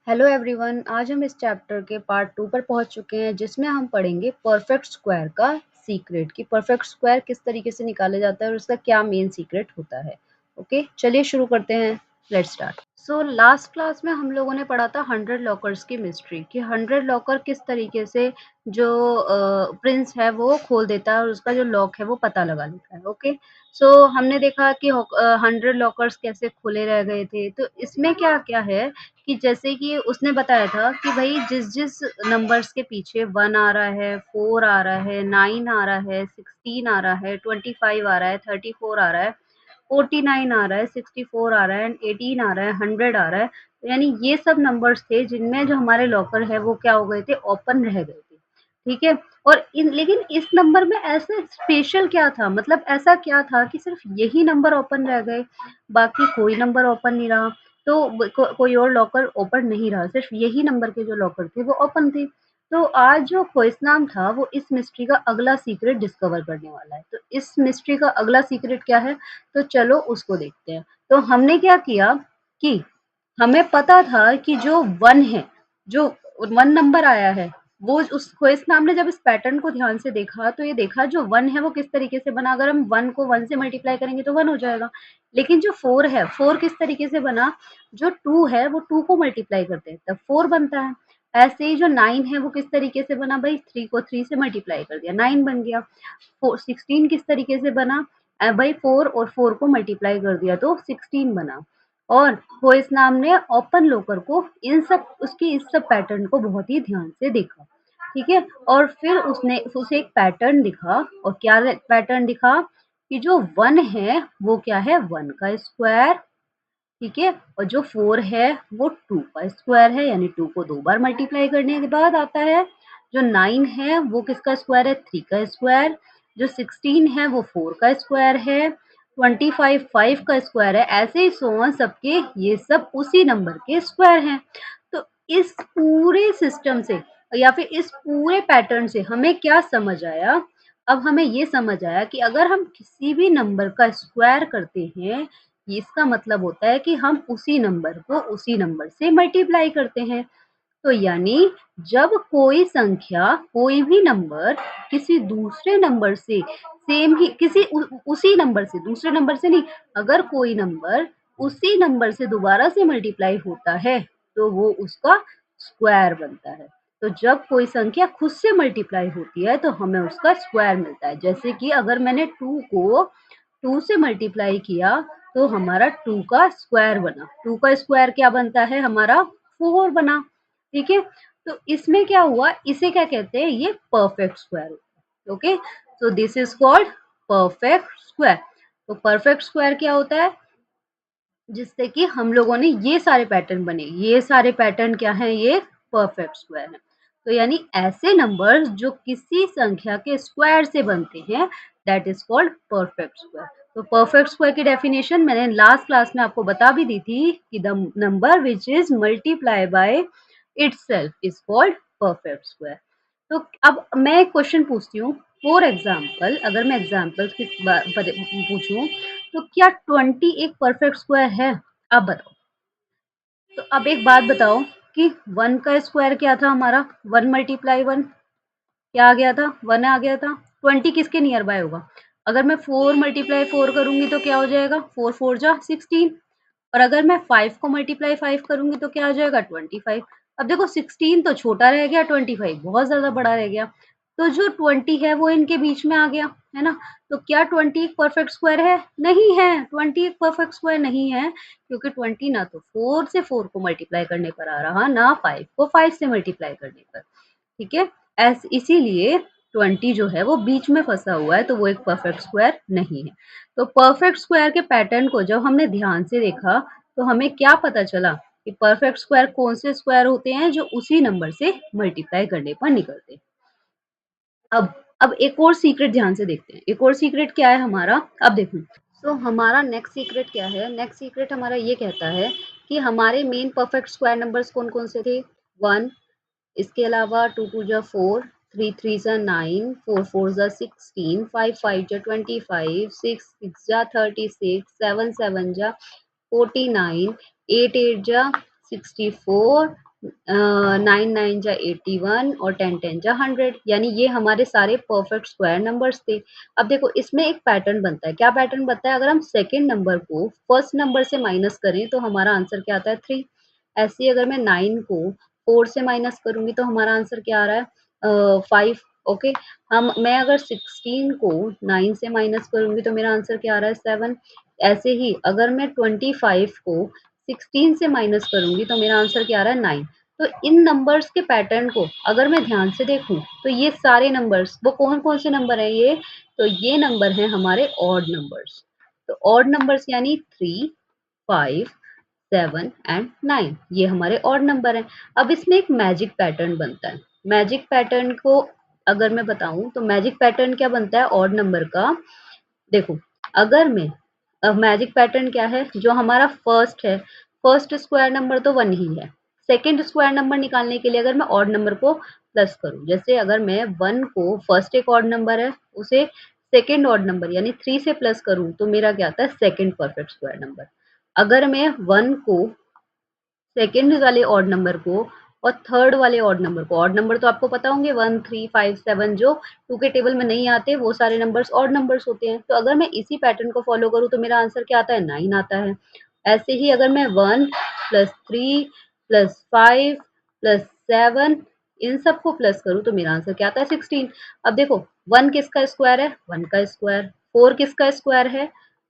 Hello everyone, आज हम इस चैप्टर के पार्ट 2 पर पहुंच चुके हैं जिसमें हम पढ़ेंगे परफेक्ट स्क्वायर का सीक्रेट कि परफेक्ट स्क्वायर किस तरीके से निकाला जाता है और उसका क्या मेन सीक्रेट होता है। ओके, चलिए शुरू करते हैं। Let's start. So last class में हम लोगों ने पढ़ा था 100 लॉकर्स की मिस्ट्री कि 100 लॉकर किस तरीके से जो प्रिंस है वो खोल देता है और उसका जो लॉक है वो पता लगा लेता है। ओके, सो हमने देखा कि 100 लॉकर्स कैसे खुले रह गए थे। तो इसमें क्या क्या है कि जैसे कि उसने बताया था कि भाई जिस-जिस नंबर्स के पीछे 1 आ रहा है, 4 आ रहा है, 9 आ रहा है, 16 आ रहा है, 25 आ रहा है, 34 आ रहा है, 49 आ रहा है, 64 आ रहा है एंड 18 आ रहा है, 100 आ रहा है। तो यानी ये सब नंबर्स थे जिनमें जो हमारे लॉकर है वो क्या हो गए थे, ओपन रह गए थे। ठीक है? और इन लेकिन इस नंबर में ऐसे स्पेशल क्या था, मतलब ऐसा क्या था कि सिर्फ यही नंबर ओपन रह गए, बाकी कोई नंबर ओपन नहीं रहा। तो कोई और लॉकर ओपन नहीं रहा, सिर्फ यही नंबर के जो लॉकर थे वो ओपन थे। तो आज जो क्विज़ नाम था वो इस मिस्ट्री का अगला सीक्रेट डिस्कवर करने वाला है। तो इस मिस्ट्री का अगला सीक्रेट क्या है? तो चलो उसको देखते हैं। तो हमने क्या किया कि हमें पता था कि जो 1 है, जो 1 नंबर आया है, वो उस क्विज़ नाम ने जब इस पैटर्न को ध्यान से देखा तो ये देखा जो 1 है वो किस तरीके से बना, अगर हम 1 को 1 से मल्टीप्लाई करेंगे तो 1 हो जाएगा। लेकिन जो 4 है, 4 किस तरीके से बना, जो 2 है वो 2 को मल्टीप्लाई करते हैं तब 4 बनता है। ऐसे ही जो 9 है वो किस तरीके से बना भाई, 3 को 3 से मल्टीप्लाई कर दिया 9 बन गया। 16 किस तरीके से बना, भाई 4 और 4 को मल्टीप्लाई कर दिया तो 16 बना। और वो इस नाम ने ओपन लोकर को इन सब उसकी इस सब पैटर्न को बहुत ही ध्यान से देखा। ठीक है? और फिर उसने उसे एक पैटर्न दिखा और क्या पैटर्न दिखा कि जो 1 है वो क्या है, 1 का स्क्वायर। ठीक है? और जो 4 है वो 2 का स्क्वायर है, यानी 2 को 2 बार मल्टीप्लाई करने के बाद आता है। जो 9 है वो किसका स्क्वायर है, 3 का स्क्वायर। जो 16 है वो 4 का स्क्वायर है। 25 5 का स्क्वायर है। ऐसे ही सो ऑन सबके ये सब उसी नंबर के स्क्वायर हैं। तो इस पूरे सिस्टम से या फिर इस पूरे पैटर्न से हमें क्या समझ आया? अब हमें ये समझ आया कि अगर हम किसी भी नंबर का स्क्वायर करते हैं, इसका मतलब होता है कि हम उसी नंबर को उसी नंबर से मल्टीप्लाई करते हैं। तो यानी जब कोई संख्या, कोई भी नंबर किसी दूसरे नंबर से सेम ही किसी उसी नंबर से, दूसरे नंबर से नहीं, अगर कोई नंबर उसी नंबर से दोबारा से मल्टीप्लाई होता है, तो वो उसका स्क्वायर बनता है। तो जब कोई संख्या खुद से मल्टीप्लाई होती है, तो हमें उसका स्क्वायर मिलता है। जैसे कि अगर मैंने 2 को 2 से मल्टीप्लाई किया, तो हमारा 2 का स्क्वायर बना। 2 का स्क्वायर क्या बनता है हमारा, 4 बना। ठीक है? तो इसमें क्या हुआ, इसे क्या कहते हैं, ये परफेक्ट स्क्वायर होता है। Okay, so this is called perfect square. तो परफेक्ट स्क्वायर क्या होता है, जिससे कि हम लोगों ने ये सारे पैटर्न बने, ये सारे पैटर्न क्या हैं, ये परफेक्ट स्क्वायर है। तो यानी ऐसे नंबर्स जो किसी संख्या के स्क्वायर से बनते हैं, that is called perfect square. तो परफेक्ट स्क्वायर की डेफिनेशन मैंने लास्ट क्लास में आपको बता भी दी थी कि the number which is multiply by itself is called perfect square. तो अब मैं एक क्वेश्चन पूछती हूँ, फॉर एग्जाम्पल अगर मैं एग्जाम्पल की पूछूं, तो क्या 20 एक परफेक्ट स्क्वायर है? आप बताओ। तो अब एक बात बताओ कि 1 का स्क्वायर क्या था हमारा, 1 मल्टीप्लाई 1 क्या आ गया था, 1 आ गया था। 20 किसके नियर बाय होगा, अगर मैं 4 मल्टीप्लाई 4 करूंगी तो क्या हो जाएगा, 4 4 जा 16। और अगर मैं 5 को मल्टीप्लाई 5 करूंगी तो क्या हो जाएगा, 25। अब देखो 16 तो छोटा रह गया, 25 बहुत ज़्यादा बड़ा रह गया। तो जो 20 है वो इनके बीच में आ गया, है ना? तो क्या 20 एक परफेक्ट स्क्वायर है? नहीं है, 20 एक परफेक्ट स्क्वायर नहीं है, क्योंकि 20 ना तो 4 से 4 को मल्टीप्लाई करने पर आ रहा, ना 5 को 5 से मल्टीप्लाई करने पर। ठीक है? इसीलिए 20 जो है वो बीच में फँसा हुआ है, तो वो एक परफेक्ट स्क्वायर नहीं है। तो परफेक्ट स्क्वायर के पैटर्न को जब हमने ध्यान से देखा, तो हमें क्या पता चला कि परफेक्ट स्क्वायर कौन से स्क्वायर होते हैं, जो उसी नंबर से मल्टीप्लाई करने पर निकलते हैं। अब एक और सीक्रेट ध्यान से देखते हैं। एक और सीक्रेट क्या है हमारा, अब देखो। सो हमारा नेक्स्ट सीक्रेट क्या है, नेक्स्ट सीक्रेट हमारा ये कहता है कि हमारे मेन परफेक्ट स्क्वायर नंबर्स कौन-कौन से थे, 1, इसके अलावा 2 2 जा 4, 3 3 जा 9, 4 4 जा 16, 5 5 जा 25, 6 6 जा 36, 7 7 जा 49, 8 8 जा 64, 9 9 जा 81 और 10 10 जा 100, यानी ये हमारे सारे परफेक्ट स्क्वायर नंबर्स थे। अब देखो इसमें एक पैटर्न बनता है। क्या पैटर्न बनता है? अगर हम सेकेंड नंबर को फर्स्ट नंबर से माइनस करें तो हमारा आंसर क्या आता है? 3। ऐसे ही अगर मैं 9 को 4 से माइनस करूंगी तो हमारा आंसर क्या आ रहा है? 5। ओके, हम मैं अगर 16 को 9 से माइनस करूंगी तो मेरा आंसर क्या आ रहा है? 7। ऐसे ही अगर मैं 25 को 16 से माइनस करूंगी तो मेरा आंसर क्या आ रहा है? 9। तो इन नंबर्स के पैटर्न को अगर मैं ध्यान से देखूं तो ये सारे नंबर्स वो कौन कौन से नंबर हैं ये? तो ये नंबर हैं हमारे ऑड नंबर्स। तो ऑड नंबर्स यानी 3, 5, 7 एंड 9, ये हमारे ऑड नंबर हैं। अब इसमें एक मैजिक पैटर्न बनता है। मैजिक पैटर्न को अगर मैं बताऊं तो मैजिक पैटर्न क्या बनता है ऑड नंबर का? देखो, अगर मैं मैजिक पैटर्न क्या है? जो हमारा फर्स्ट है, फर्स्ट स्क्वायर नंबर तो 1 ही है। सेकंड स्क्वायर नंबर निकालने के लिए अगर मैं ऑड नंबर को प्लस करूं, जैसे अगर मैं 1 को फर्स्ट एक ऑड नंबर है उसे सेकंड ऑड नंबर यानी 3 से प्लस करूं तो मेरा क्या आता है? Second perfect square number. अगर मैं 1 को सेकंड वाले ऑड नंबर को और थर्ड वाले ऑड नंबर को, ऑड नंबर तो आपको पता होंगे 1 3 5 7 जो 2 के टेबल में नहीं आते वो सारे नंबर्स ऑड नंबर्स होते हैं। तो अगर मैं इसी पैटर्न को फॉलो करूं तो मेरा आंसर क्या आता है? 9 आता है। ऐसे ही अगर मैं 1 प्लस 3 प्लस 5 प्लस 7 इन सबको प्लस करूं तो मेरा आंसर क्या आता है? 16। अब देखो 1 किसका स्क्वायर है? 1 का स्क्वायर। 4 किसका स्क्वायर है?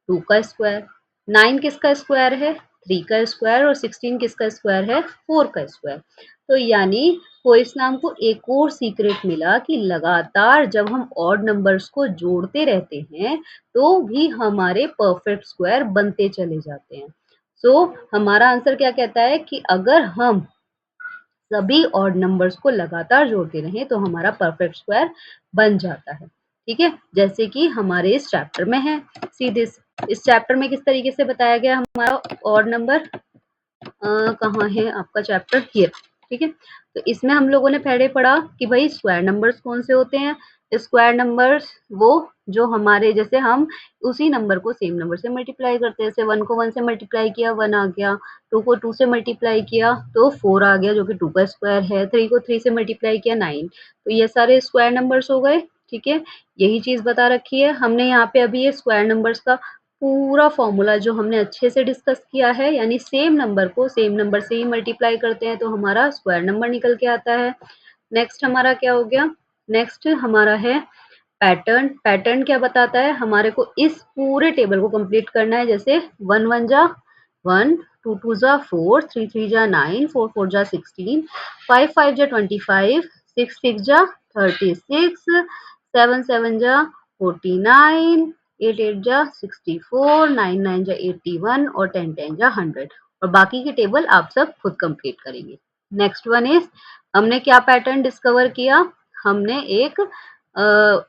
2 का स्क्वायर। 9 किसका स्क्वायर है? 3 का स्क्वायर। और 16 किसका स्क्वायर है? 4 का स्क्वायर। तो यानी कोइस नाम को एक और सीक्रेट मिला कि लगातार जब हम ऑड नंबर्स को जोड़ते रहते हैं तो भी हमारे परफेक्ट स्क्वायर बनते चले जाते हैं। सो हमारा आंसर क्या कहता है कि अगर हम सभी ऑड नंबर्स को लगातार जोड़ते रहें तो हमारा परफेक्ट स्क्वायर बन जाता है। ठीक है, जैसे कि हमारे इस चैप्टर में है। सीधे इस चैप्टर में किस तरीके से बताया गया हमारा ऑड नंबर कहाँ है आपका चैप्टर? हियर। ठीक है, तो इसमें हम लोगों ने पहले पढ़ा कि भाई स्क्वायर नंबर्स कौन से होते हैं। स्क्वायर नंबर्स वो जो हमारे, जैसे हम उसी नंबर को सेम नंबर से मल्टीप्लाई करते हैं। जैसे 1 को 1 से मल्टीप्लाई किया 1 आ गया, 2 को 2 से मल्टीप्लाई किया तो 4 आ गया जो कि 2 का स्क्वायर है, 3 को 3 से मल्टीप्लाई किया 9। तो ये सारे स्क्वायर नंबर्स हो गए। ठीक है, यही चीज बता रखी है हमने यहाँ पे अभी ये स्क्वायर नंबर्स का पूरा फॉर्मूला जो हमने अच्छे से डिस्कस किया है, यानी सेम नंबर को सेम नंबर से ही मल्टीप्लाई करते हैं तो हमारा स्क्वायर नंबर निकल के आता है। नेक्स्ट हमारा क्या हो गया? नेक्स्ट हमारा है पैटर्न। पैटर्न क्या बताता है? हमारे को इस पूरे टेबल को कंप्लीट करना है। जैसे 1 1 जा 1, 2 2 जा 4, 3 3 जा 9, 4 4 जा 16, 5 5 जा 25, 6 6 जा 36, 7 7 जा 49, 8 8 जा 64, 9 9 जा 81 और 10 10 जा 100। और बाकी की टेबल आप सब खुद कंप्लीट करेंगे। नेक्स्ट वन इज, हमने क्या पैटर्न डिस्कवर किया? हमने एक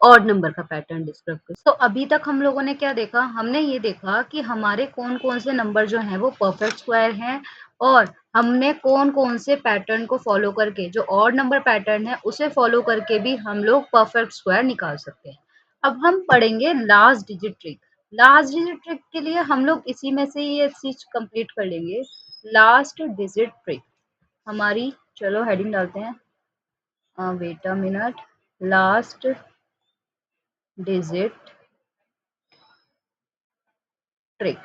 ऑड नंबर का पैटर्न डिस्कस कर। तो अभी तक हम लोगों ने क्या देखा? हमने ये देखा कि हमारे कौन कौन से नंबर जो हैं वो परफेक्ट स्क्वायर हैं, और हमने कौन कौन से पैटर्न को फॉलो करके, जो ऑड नंबर पैटर्न है उसे फॉलो करके भी हम लोग परफेक्ट स्क्वायर निकाल सकते हैं। अब हम पढ़ेंगे last digit trick. Last digit trick के लिए हम लोग इसी में से ये चीज कंप्लीट कर लेंगे। लास्ट डिजिट ट्रिक हमारी, चलो हेडिंग डालते हैं, wait a minute, last digit trick.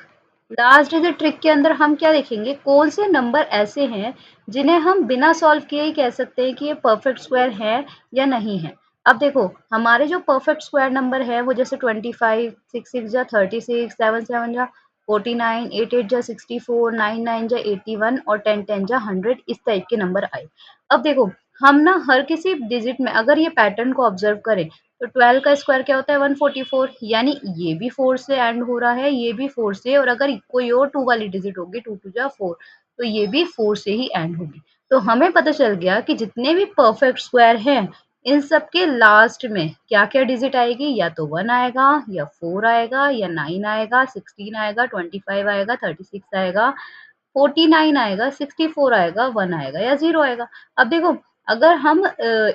Last digit trick के अंदर हम क्या देखेंगे? कौन से नंबर ऐसे हैं जिन्हें हम बिना सॉल्व किए ही कह सकते हैं कि ये परफेक्ट स्क्वायर है या नहीं है। अब देखो हमारे जो परफेक्ट स्क्वायर नंबर है वो जैसे 25, 6 6 जा 36, 7 7 जा 49, 8 8 जा 64, 9 9 जा 81 और 10 10 जा 100, इस टाइप के नंबर आए। अब देखो हम ना हर किसी डिजिट में अगर ये पैटर्न को ऑब्जर्व करें तो 12 का स्क्वायर क्या होता है? 144, यानी ये भी 4 से एंड हो रहा है, ये भी 4 से, और अगर कोई और 2 वाली डिजिट होगी 2 2 जा 4 तो ये भी 4 से ही एंड होगी। तो हमें पता चल गया कि जितने भी परफेक्ट स्क्वायर हैं इन सब के लास्ट में क्या क्या डिजिट आएगी? या तो 1 आएगा, या 4 आएगा, या 9 आएगा, 16 आएगा, 25 आएगा, 36 आएगा, 49 आएगा, 64 आएगा, 1 आएगा, या 0 आएगा। अब देखो अगर हम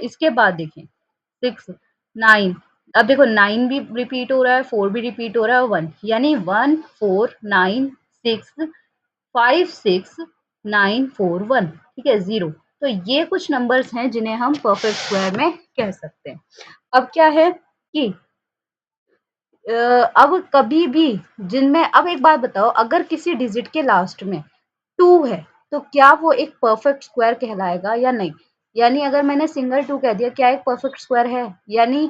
इसके बाद देखें 6 9, अब देखो 9 भी रिपीट हो रहा है, 4 भी रिपीट हो रहा है, 1, यानी 1 4 9 6 5 6 9 4 1, ठीक है, 0। तो ये कुछ नंबर्स हैं जिन्हें हम परफेक्ट स्क्वायर में कह सकते हैं। अब क्या है कि अब कभी भी जिनमें, अब एक बात बताओ, अगर किसी डिजिट के लास्ट में 2 है तो क्या वो एक परफेक्ट स्क्वायर कहलाएगा या नहीं? यानी अगर मैंने सिंगल 2 कह दिया, क्या एक परफेक्ट स्क्वायर है? यानी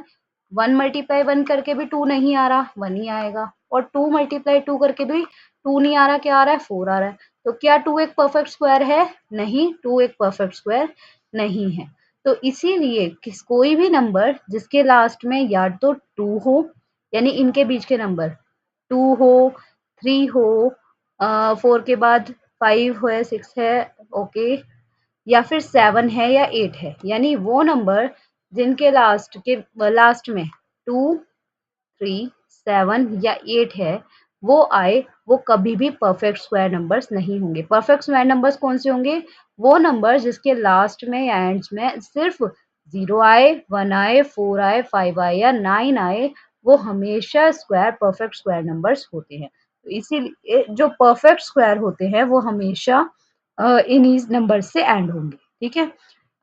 1 मल्टीप्लाई 1 करके भी 2 नहीं आ रहा, 1 ही आएगा, और 2 मल्टीप्लाई 2 करके भी 2 नहीं आ रहा, क्या आ रहा है? 4 आ रहा है। तो क्या 2 एक परफेक्ट स्क्वायर है? नहीं, 2 एक परफेक्ट स्क्वायर नहीं है। तो इसीलिए कोई भी नंबर जिसके लास्ट में या तो 2 हो, यानी इनके बीच के नंबर 2 हो, 3 हो, 4 के बाद 5 है, 6 है, ओके, या फिर 7 है या 8 है, यानी वो नंबर जिनके लास्ट में 2, 3, 7 या 8 है, वो आए, वो कभी भी परफेक्ट स्क्वायर नंबर्स नहीं होंगे। परफेक्ट स्क्वायर नंबर्स कौन से होंगे? वो नंबर जिसके लास्ट में या एंड्स में सिर्फ 0 आए, 1 आए, 4 आए, 5 आए या 9 आए, वो हमेशा परफेक्ट स्क्वायर नंबर्स होते हैं। तो इसीलिए जो परफेक्ट स्क्वायर होते हैं वो हमेशा इन्हीं नंबर से एंड होंगे, ठीक है।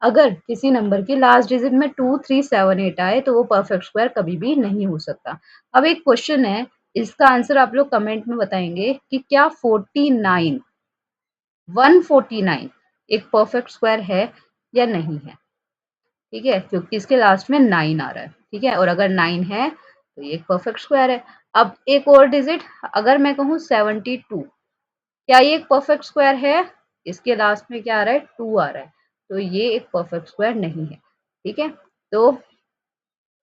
अगर किसी नंबर की लास्ट डिजिट में 2, 3, 7, 8 आए तो वो परफेक्ट स्क्वायर कभी भी नहीं हो सकता। अब एक क्वेश्चन है, इसका आंसर आप लोग कमेंट में बताएंगे कि क्या 49 149 एक परफेक्ट स्क्वायर है या नहीं है, ठीक है, क्योंकि इसके लास्ट में 9 आ रहा है, ठीक है, और अगर 9 है तो ये एक परफेक्ट स्क्वायर है। अब एक और डिजिट, अगर मैं कहूँ 72, क्या ये एक परफेक्ट स्क्वायर है? इसके लास्ट में क्या आ रहा है? 2 आ रहा है, तो ये एक परफेक्ट स्क्वायर नहीं है, ठीक है। तो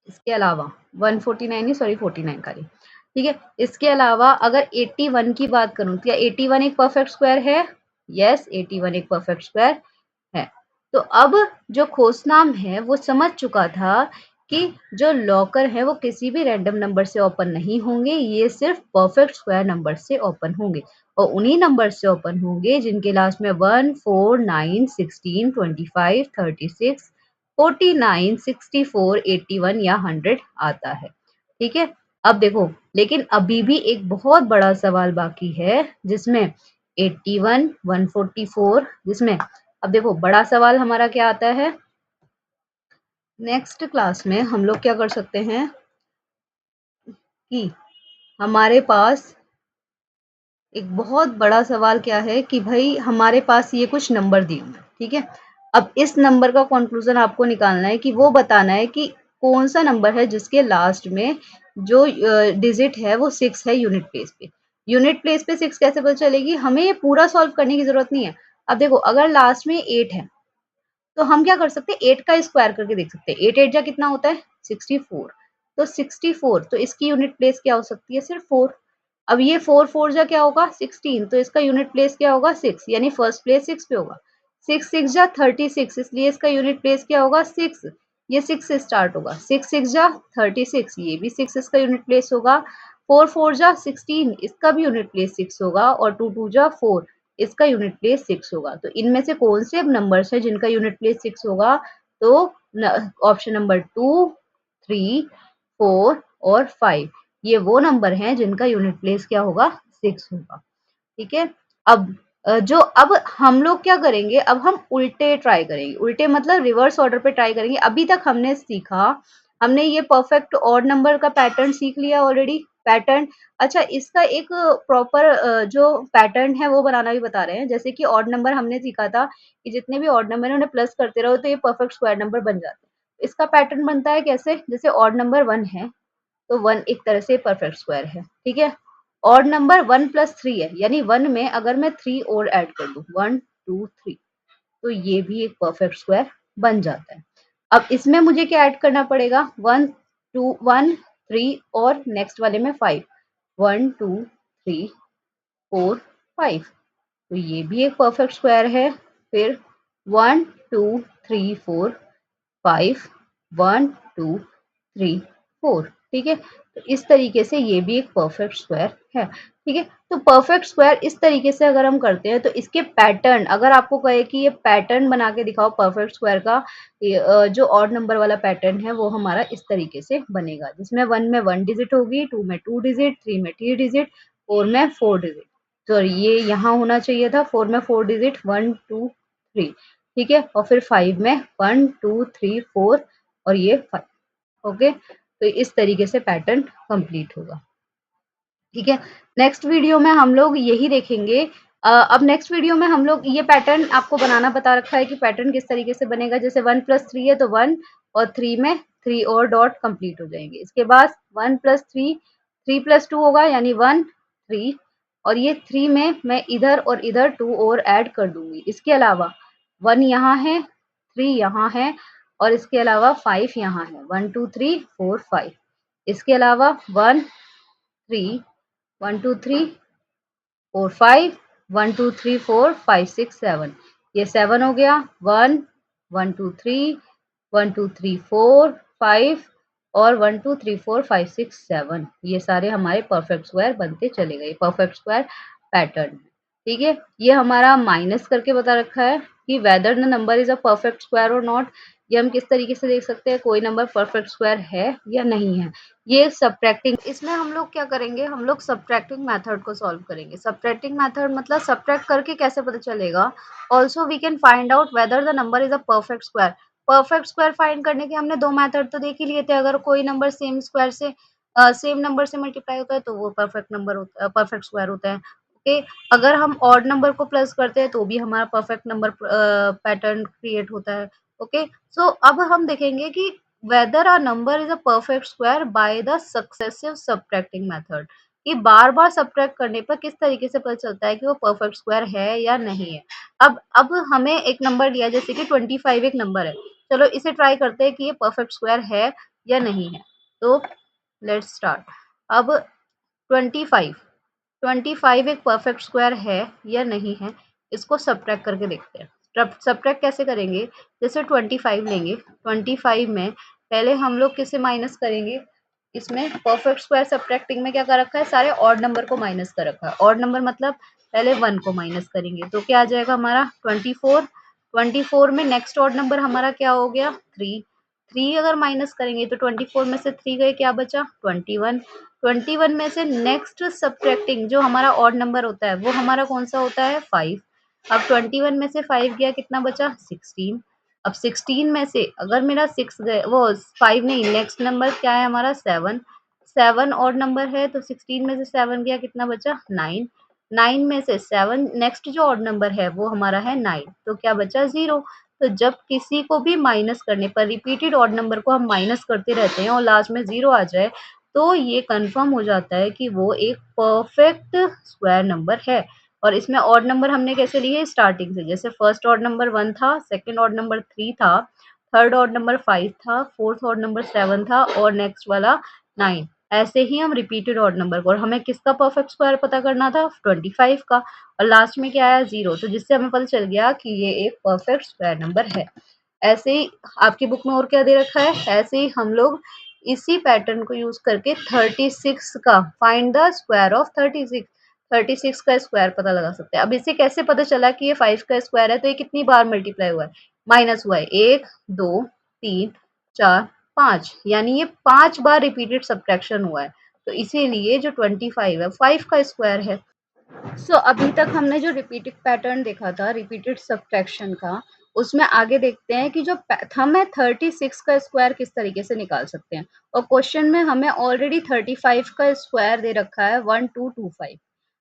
इसके अलावा 149 नहीं, सॉरी 49 का ही, ठीक है। इसके अलावा अगर 81 की बात करूं, क्या 81 एक परफेक्ट स्क्वायर है? यस, 81 एक परफेक्ट स्क्वायर है। तो अब जो खोजनाम है वो समझ चुका था कि जो लॉकर है वो किसी भी रैंडम नंबर से ओपन नहीं होंगे, ये सिर्फ परफेक्ट स्क्वायर नंबर से ओपन होंगे, और उन्हीं नंबर से ओपन होंगे जिनके लास्ट में 1, 4, 9, 16, 25, 36, 49, 64, 81 या 100 आता है, ठीक है। अब देखो, लेकिन अभी भी एक बहुत बड़ा सवाल बाकी है जिसमें 81, 144, जिसमें अब देखो बड़ा सवाल हमारा क्या आता है, नेक्स्ट क्लास में हम लोग क्या कर सकते हैं कि हमारे पास एक बहुत बड़ा सवाल क्या है कि भाई हमारे पास ये कुछ नंबर दिए हुए हैं, ठीक है। अब इस नंबर का कंक्लूजन आपको निकालना है कि वो बताना है कि कौन सा नंबर है जिसके लास्ट में जो डिजिट है वो 6 है यूनिट प्लेस पे। यूनिट प्लेस पे 6 कैसे पता चलेगी? हमें ये पूरा सॉल्व करने की जरूरत नहीं है। अब देखो, अगर लास्ट में 8 है तो हम क्या कर सकते हैं, 8 का स्क्वायर करके देख सकते हैं। 8 8 जा कितना होता है? 64। तो 64, तो इसकी यूनिट प्लेस क्या हो सकती है? सिर्फ 4। अब ये 4 4 जा क्या होगा? 16, तो इसका यूनिट प्लेस क्या होगा? 6, यानी फर्स्ट प्लेस 6 पे होगा। 6 6 जा 36, इसलिए इसका यूनिट प्लेस क्या होगा? 6। ये 6 से स्टार्ट होगा। 6 6 जा 36, ये भी 6 इसका यूनिट प्लेस होगा। 4 4 जा 16, इसका भी यूनिट प्लेस 6 होगा, और 2 2 जा 4, इसका यूनिट प्लेस 6 होगा। तो इनमें से कौन से नंबर्स है जिनका यूनिट प्लेस 6 होगा? तो ऑप्शन नंबर 2, 3, 4 और 5, ये वो नंबर हैं जिनका यूनिट प्लेस क्या होगा? 6 होगा, ठीक है। अब अब हम लोग क्या करेंगे, अब हम उल्टे ट्राई करेंगे। उल्टे मतलब रिवर्स ऑर्डर पे ट्राई करेंगे। अभी तक हमने सीखा, हमने ये परफेक्ट ऑड नंबर का पैटर्न सीख लिया ऑलरेडी। पैटर्न, अच्छा, इसका एक प्रॉपर जो पैटर्न है वो बनाना भी बता रहे हैं। जैसे कि ऑड नंबर हमने सीखा था कि जितने भी ऑड नंबर है उन्हें प्लस करते रहो तो ये परफेक्ट स्क्वायर नंबर बन जाते हैं। इसका पैटर्न बनता है कैसे? जैसे ऑड नंबर 1 है तो 1 एक तरह से परफेक्ट स्क्वायर है, ठीक है। ऑड नंबर 1 प्लस 3 है, यानी 1 में अगर मैं 3 और ऐड कर दूं, 1 2 3, तो ये भी एक परफेक्ट स्क्वायर बन जाता है। अब इसमें मुझे क्या ऐड करना पड़ेगा? 1 2 1 3 और नेक्स्ट वाले में 5, 1 2 3 4 5, तो ये भी एक परफेक्ट स्क्वायर है। फिर 1 2 3 4 5, 1 2 3 4, ठीक है। तो इस तरीके से ये भी एक परफेक्ट स्क्वायर है, ठीक है। तो परफेक्ट स्क्वायर इस तरीके से अगर हम करते हैं तो इसके पैटर्न, अगर आपको कहे कि ये पैटर्न बना के दिखाओ परफेक्ट स्क्वायर का, जो ऑड नंबर वाला पैटर्न है वो हमारा इस तरीके से बनेगा, जिसमें 1 में 1 डिजिट होगी, 2 में 2 डिजिट, 3 में 3 डिजिट, 4 में 4 डिजिट। तो ये यहाँ होना चाहिए था 4 में 4 डिजिट, 1 2 3। ठीक है, और फिर 5 में 1 2 3 4 और ये 5। ओके, तो इस तरीके से पैटर्न कंप्लीट होगा। ठीक है, नेक्स्ट वीडियो में हम लोग यही देखेंगे। अब नेक्स्ट वीडियो में हम लोग ये पैटर्न आपको बनाना बता रखा है कि पैटर्न किस तरीके से बनेगा। जैसे 1+3 है तो 1 और 3 में 3 और डॉट कंप्लीट हो जाएंगे। इसके बाद 1+3 3+2 होगा यानी 1 3 और ये 3 में मैं इधर और इधर 2 और ऐड कर दूंगी। इसके अलावा 1 यहाँ है, 3 यहाँ है और इसके अलावा 5 यहाँ है। 1 2 3 4 5। इसके अलावा 1 3 1 2 3 4 5 1 2 3 4 5 6 7। ये 7 हो गया। 1 1 2 3 1 2 3 4 5 और 1 2 3 4 5 6 7। ये सारे हमारे परफेक्ट स्क्वायर बनते चले गए, परफेक्ट स्क्वायर पैटर्न। ठीक है, ये हमारा माइनस करके बता रखा है कि weather the number is a perfect square और नॉट। ये हम किस तरीके से देख सकते हैं कोई नंबर परफेक्ट स्क्वायर है या नहीं है। ये सब्ट्रैक्टिंग, इसमें हम लोग क्या करेंगे, हम लोग सब्ट्रैक्टिंग मेथड को सॉल्व करेंगे। सब्ट्रैक्टिंग मेथड मतलब सब्ट्रैक्ट करके कैसे पता चलेगा। Also we can find out whether the number is a perfect square. Perfect square find करने के हमने दो मेथड तो देख ही लिए थे। अगर कोई नंबर सेम स्क्वायर से सेम नंबर से मल्टीप्लाई होता है तो वो परफेक्ट नंबर होता है, परफेक्ट स्क्वायर होता है। ओके, अगर हम ऑड नंबर को प्लस करते हैं तो भी हमारा परफेक्ट नंबर पैटर्न क्रिएट होता है। ओके, सो अब हम देखेंगे कि whether a number is a perfect square by the successive subtracting method, कि बार बार सब्ट्रैक्ट करने पर किस तरीके से पता चलता है कि वो परफेक्ट स्क्वायर है या नहीं है। अब हमें एक नंबर दिया, जैसे कि 25 एक नंबर है। चलो इसे ट्राई करते हैं कि ये परफेक्ट स्क्वायर है या नहीं है। तो लेट्स स्टार्ट। अब 25 25 एक परफेक्ट स्क्वायर है या नहीं है, इसको सब्ट्रैक्ट करके देखते हैं। सब्ट्रैक्ट कैसे करेंगे, जैसे 25 लेंगे, 25 में पहले हम लोग किसे माइनस करेंगे। इसमें परफेक्ट स्क्वायर सब्ट्रैक्टिंग में क्या कर रखा है, सारे ऑड नंबर को माइनस कर रखा है। ऑड नंबर मतलब पहले 1 को माइनस करेंगे तो क्या आ जाएगा हमारा 24। 24 में नेक्स्ट ऑड नंबर हमारा क्या हो गया 3। 3 अगर माइनस करेंगे तो 24 में से 3 गए, क्या बचा 21। 21 में से नेक्स्ट सब्ट्रैक्टिंग जो हमारा ऑड नंबर होता है वो हमारा कौन सा होता है 5। अब 21 में से 5 गया, कितना बचा 16। अब 16 में से अगर मेरा 6 गए, वो 5 नहीं, नेक्स्ट नंबर क्या है हमारा 7। 7 ऑड नंबर है तो 16 में से 7 गया, कितना बचा 9। 9 में से 7 नेक्स्ट जो ऑड नंबर है वो हमारा है 9, तो क्या बचा 0। तो जब किसी को भी माइनस करने पर, रिपीटेड ऑड नंबर को हम माइनस करते रहते हैं और लास्ट में 0 आ जाए, तो ये कंफर्म हो जाता है कि वो एक परफेक्ट स्क्वायर नंबर है। और इसमें ऑड नंबर हमने कैसे लिए, स्टार्टिंग से। जैसे फर्स्ट ऑड नंबर 1 था, सेकंड ऑड नंबर 3 था, थर्ड ऑड नंबर 5 था, फोर्थ ऑड नंबर 7 था और नेक्स्ट वाला 9। ऐसे ही हम रिपीटेड ऑड नंबर को, और हमें किसका परफेक्ट स्क्वायर पता करना था 25 का, और लास्ट में क्या आया 0, तो जिससे हमें पता चल गया कि ये एक परफेक्ट स्क्वायर नंबर है। ऐसे ही आपकी बुक में और क्या दे रखा है, ऐसे ही हम लोग इसी पैटर्न को यूज करके 36 का फाइंड द स्क्वायर ऑफ 36, 36 का स्क्वायर पता लगा सकते हैं। अब इसे कैसे पता चला कि ये 5 का स्क्वायर है, तो ये कितनी बार मल्टीप्लाई हुआ है, माइनस हुआ है 1 2 3 4 5, यानी ये 5 बार रिपीटेड सब्ट्रैक्शन हुआ है। तो इसीलिए जो 25 है 5 का स्क्वायर है। अभी तक हमने जो रिपीटेड पैटर्न देखा था, रिपीटेड सब्ट्रैक्शन का, उसमें आगे देखते हैं कि जो हम है 36 का स्क्वायर किस तरीके से निकाल सकते हैं। और क्वेश्चन में हमें ऑलरेडी 35 का स्क्वायर दे रखा है 1225।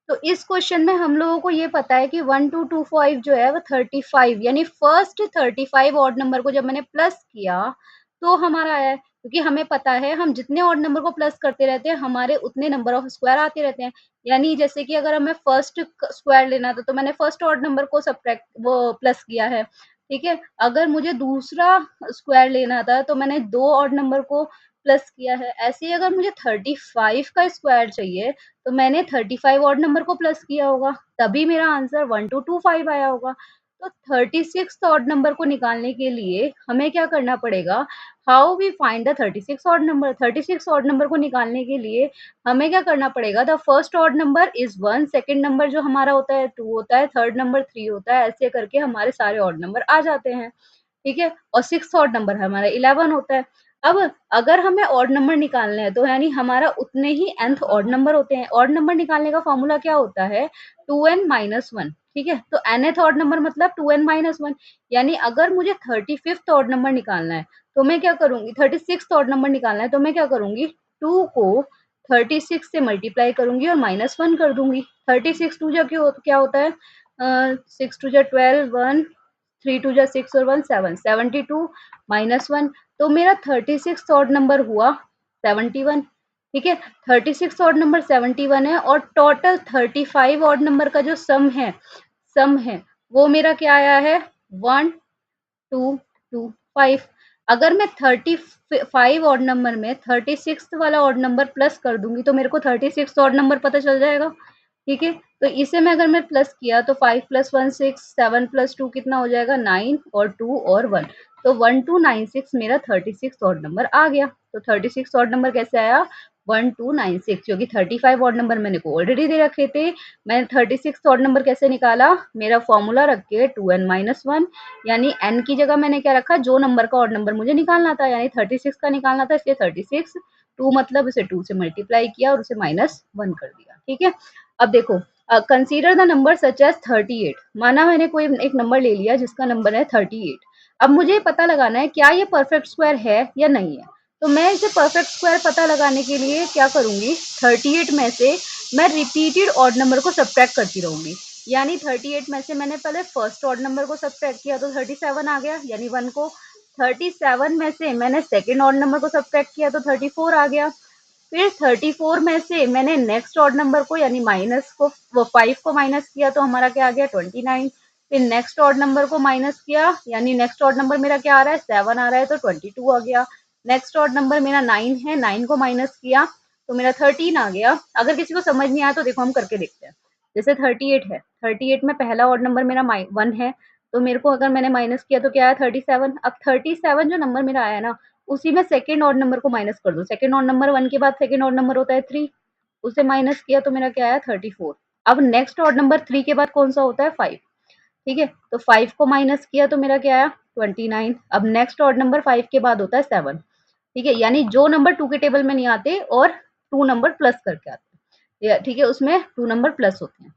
तो इस क्वेश्चन में हम लोगों को ये पता है कि 1225 जो है वो 35, यानी फर्स्ट 35 ऑड नंबर को जब मैंने प्लस किया तो हमारा आया है। क्योंकि हमें पता है हम जितने ऑड नंबर को प्लस करते रहते हैं हमारे उतने नंबर ऑफ स्क्वायर आते रहते हैं। यानी जैसे कि अगर हमें फर्स्ट स्क्वायर लेना था तो मैंने फर्स्ट ऑड नंबर को सब्ट्रैक्ट वो प्लस किया है। ठीक है, अगर मुझे दूसरा स्क्वायर लेना था तो मैंने दो ऑड नंबर को प्लस किया है। ऐसे ही अगर मुझे 35 का स्क्वायर चाहिए तो मैंने 35 ऑड नंबर को प्लस किया होगा, तभी मेरा आंसर 1225 आया होगा। तो 36 ऑड नंबर को निकालने के लिए हमें क्या करना पड़ेगा, how we find the 36 odd number. 36 odd number को निकालने के लिए हमें क्या करना पड़ेगा, the first odd number is 1, second number जो हमारा होता है 2 होता है, थर्ड नंबर 3 होता है, ऐसे करके हमारे सारे ऑड नंबर आ जाते हैं। ठीक है, और सिक्स ऑड नंबर हमारा 11 होता है। अब अगर हमें ऑड नंबर निकालना है तो यानी हमारा उतने ही nth ऑड नंबर होते हैं। ऑड नंबर निकालने का फॉर्मूला क्या होता है? 2n माइनस वन, ठीक है। तो nth ऑड नंबर मतलब 2n माइनस वन, यानी अगर मुझे 35th ऑड नंबर निकालना है तो मैं क्या करूंगी, 36th ऑड नंबर निकालना है तो मैं क्या करूंगी, 2 को 36 से मल्टीप्लाई करूंगी और माइनस वन कर दूंगी। 36 टू जा क्या होता है, 6 टू जा 12, 1, 3 टू जा 6 और 1 7, 72 माइनस वन, तो मेरा 36 ऑड नंबर हुआ 71, ठीक है। 36 ऑड नंबर 71 है और टोटल 35 ऑड नंबर का जो सम है वो मेरा क्या आया है, 1225। अगर मैं 35 ऑड नंबर में 36 वाला ऑड नंबर प्लस कर दूंगी तो मेरे को 36 ऑड नंबर पता चल जाएगा, ठीक है। तो इसे में अगर मैं प्लस किया तो 5 प्लस 1 6, 7 प्लस 2 कितना हो जाएगा, 9 और 2 और 1, तो 1296 मेरा 36 ऑड नंबर आ गया। तो 36 ऑड नंबर कैसे आया, 1296, क्योंकि 35 ऑड नंबर मैंने को ऑलरेडी दे रखे थे। मैंने 36 ऑड नंबर कैसे निकाला, मेरा फॉर्मूला रख के 2n माइनस वन, यानी n की जगह मैंने क्या रखा, जो नंबर का ऑड नंबर मुझे निकालना था, यानी 36 का निकालना था, इसलिए 36, 2 मतलब उसे 2 से मल्टीप्लाई किया और उसे माइनस वन कर दिया, ठीक है। अब देखो, consider the number such as 38, माना मैंने कोई एक नंबर ले लिया जिसका नंबर है 38। अब मुझे पता लगाना है क्या ये परफेक्ट स्क्वायर है या नहीं है। तो मैं इसे परफेक्ट स्क्वायर पता लगाने के लिए क्या करूंगी, 38 में से मैं रिपीटेड ऑड नंबर को सब्ट्रैक्ट करती रहूंगी। यानी 38 में से मैंने पहले फर्स्ट ऑड नंबर को सब्ट्रैक्ट किया तो 37 आ गया, यानी 1 को। 37 में से मैंने सेकेंड ऑड नंबर को सब्ट्रैक्ट किया तो 34 आ गया। फिर 34 में से मैंने नेक्स्ट ऑड नंबर को यानी माइनस को, वो 5 को माइनस किया तो हमारा क्या आ गया, 29। फिर नेक्स्ट ऑड नंबर को माइनस किया, यानी नेक्स्ट ऑड नंबर मेरा क्या आ रहा है, 7 आ रहा है तो 22 आ गया। नेक्स्ट ऑड नंबर मेरा 9 है, 9 को माइनस किया तो मेरा 13 आ गया। अगर किसी को समझ नहीं आया तो देखो हम करके देखते हैं। जैसे 38 है, 38 में पहला ऑड नंबर मेरा 1 है, तो मेरे को अगर मैंने माइनस किया तो क्या आया, 37। अब 37 जो नंबर मेरा आया ना, उसी में सेकेंड ऑड नंबर को माइनस कर दो। सेकेंड ऑड नंबर 1 के बाद सेकेंड ऑड नंबर होता है 3, उसे माइनस किया तो मेरा क्या आया, 34। अब नेक्स्ट ऑड नंबर 3 के बाद कौन सा होता है, 5, ठीक है। तो 5 को माइनस किया तो मेरा क्या आया, 29। अब नेक्स्ट ऑड नंबर 5 के बाद होता है 7, ठीक है। यानी जो नंबर 2 के टेबल में नहीं आते और 2 नंबर प्लस करके आते हैं, ठीक है, उसमें 2 नंबर प्लस होते हैं।